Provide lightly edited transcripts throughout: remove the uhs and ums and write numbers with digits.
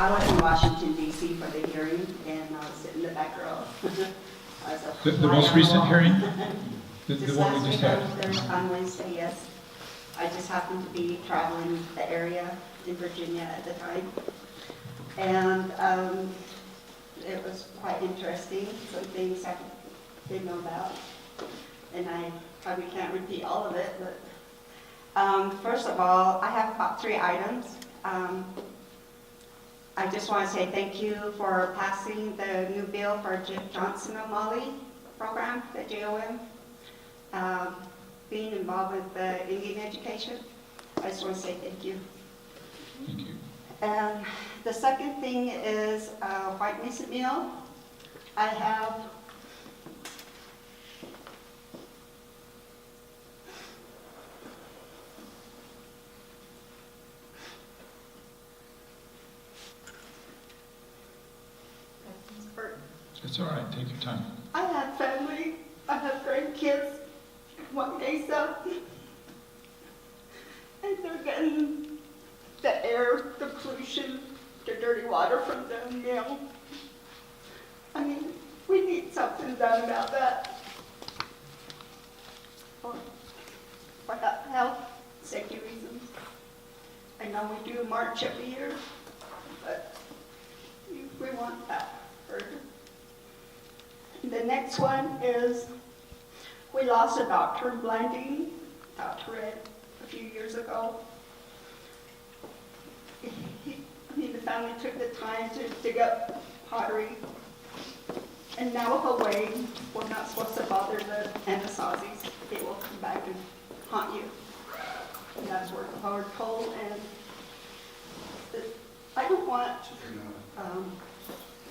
I was in Washington DC for the hearing, and I was sitting in the back row. I was a The fly most on recent wall. hearing? The Just one last we just week had? on Wednesday, yes. I just happened to be traveling the area in Virginia at the time. And it was quite interesting, some things I didn't know about. And I probably can't repeat all of it, but first of all, I have about 3 items. I just want to say thank you for passing the new bill for Johnson O'Malley program, the JOM. Being involved with the Indian education, I just want to say thank you. Thank you. And the second thing is White Mesa Mill. I have It's all right, take your time. I have family, I have grandkids, one day up, and they're getting the air, the pollution, the dirty water from the mill. I mean, we need something done about that. For health, safety reasons. I know we do a march every year, but we want that heard. The next one is, we lost a doctor in Blanding, Dr. Red, a few years ago. The family took the time to dig up pottery. And Navajo Way, we're not supposed to bother the Anasazis. They will come back and haunt you. And that's what we're told. And I don't want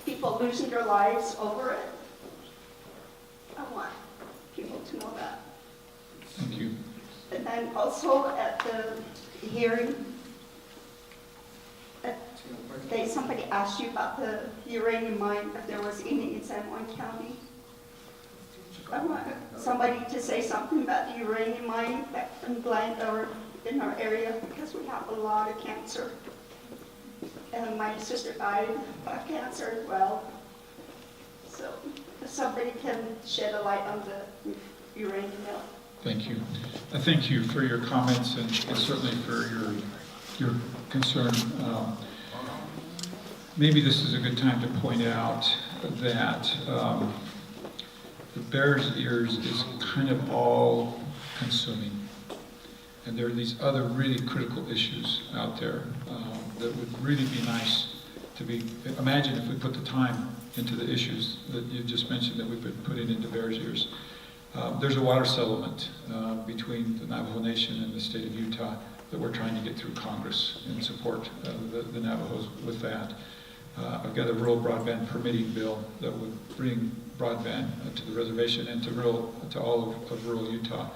people losing their lives over it. I want people to know that. Thank you. And then also at the hearing, somebody asked you about the uranium mine, if there was any in San Juan County. I want somebody to say something about the uranium mine back in Bland or in our area, because we have a lot of cancer. And my sister died of cancer as well. So if somebody can shed a light on the uranium mill. Thank you. I thank you for your comments and certainly for your concern. Maybe this is a good time to point out that the Bears Ears is kind of all consuming. And there are these other really critical issues out there that would really be nice to be, imagine if we put the time into the issues that you just mentioned that we've been putting into Bears Ears. There's a water settlement between the Navajo Nation and the state of Utah that we're trying to get through Congress and support the Navajos with that. I've got a rural broadband permitting bill that would bring broadband to the reservation and to all of rural Utah.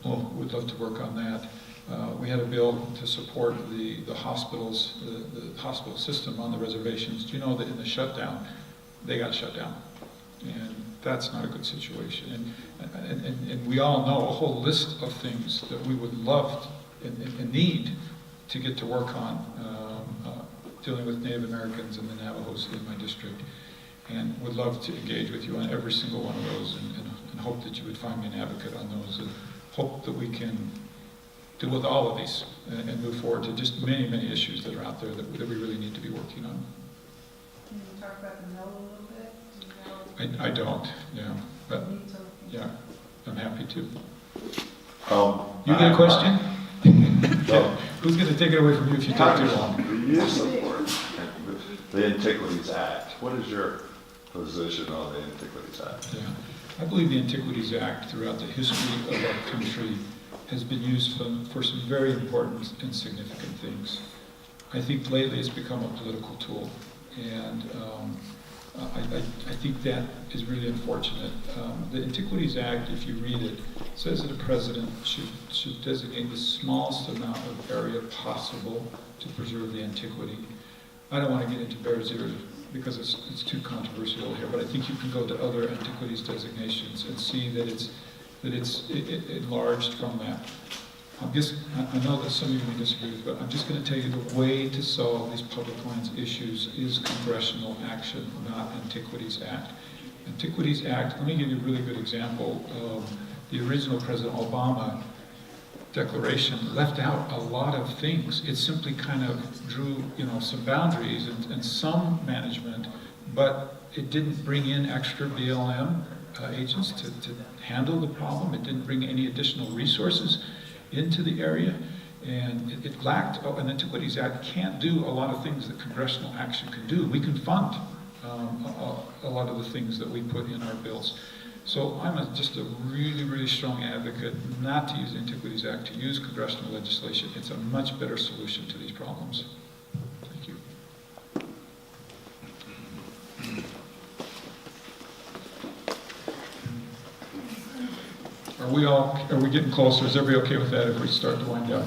Well, we'd love to work on that. We had a bill to support the hospitals, the hospital system on the reservations. Do you know that in the shutdown, they got shut down? And that's not a good situation. And we all know a whole list of things that we would love and need to get to work on, dealing with Native Americans and the Navajos in my district. And would love to engage with you on every single one of those and hope that you would find me an advocate on those, and hope that we can deal with all of these and move forward to just many, many issues that are out there that we really need to be working on. Can you talk about the mill a little bit? Do you know? I don't, yeah, but yeah, I'm happy to. You got a question? Who's going to take it away from you if you talk too long? The use of the Antiquities Act. What is your position on the Antiquities Act? Yeah, I believe the Antiquities Act throughout the history of our country has been used for some very important and significant things. I think lately it's become a political tool, and I think that is really unfortunate. The Antiquities Act, if you read it, says that a president should designate the smallest amount of area possible to preserve the antiquity. I don't want to get into Bears Ears because it's too controversial here, but I think you can go to other antiquities designations and see that it's enlarged from that. I know that some of you may disagree with, but I'm just going to tell you the way to solve these public lands issues is congressional action, not Antiquities Act. Antiquities Act, let me give you a really good example. The original President Obama declaration left out a lot of things. It simply kind of drew, some boundaries and some management, but it didn't bring in extra BLM agents to handle the problem. It didn't bring any additional resources into the area, and it lacked, an Antiquities Act can't do a lot of things that congressional action can do. We can fund a lot of the things that we put in our bills. So I'm just a really, really strong advocate not to use the Antiquities Act, to use congressional legislation. It's a much better solution to these problems. Thank you. Are we getting closer? Is everybody okay with that if we start to wind down?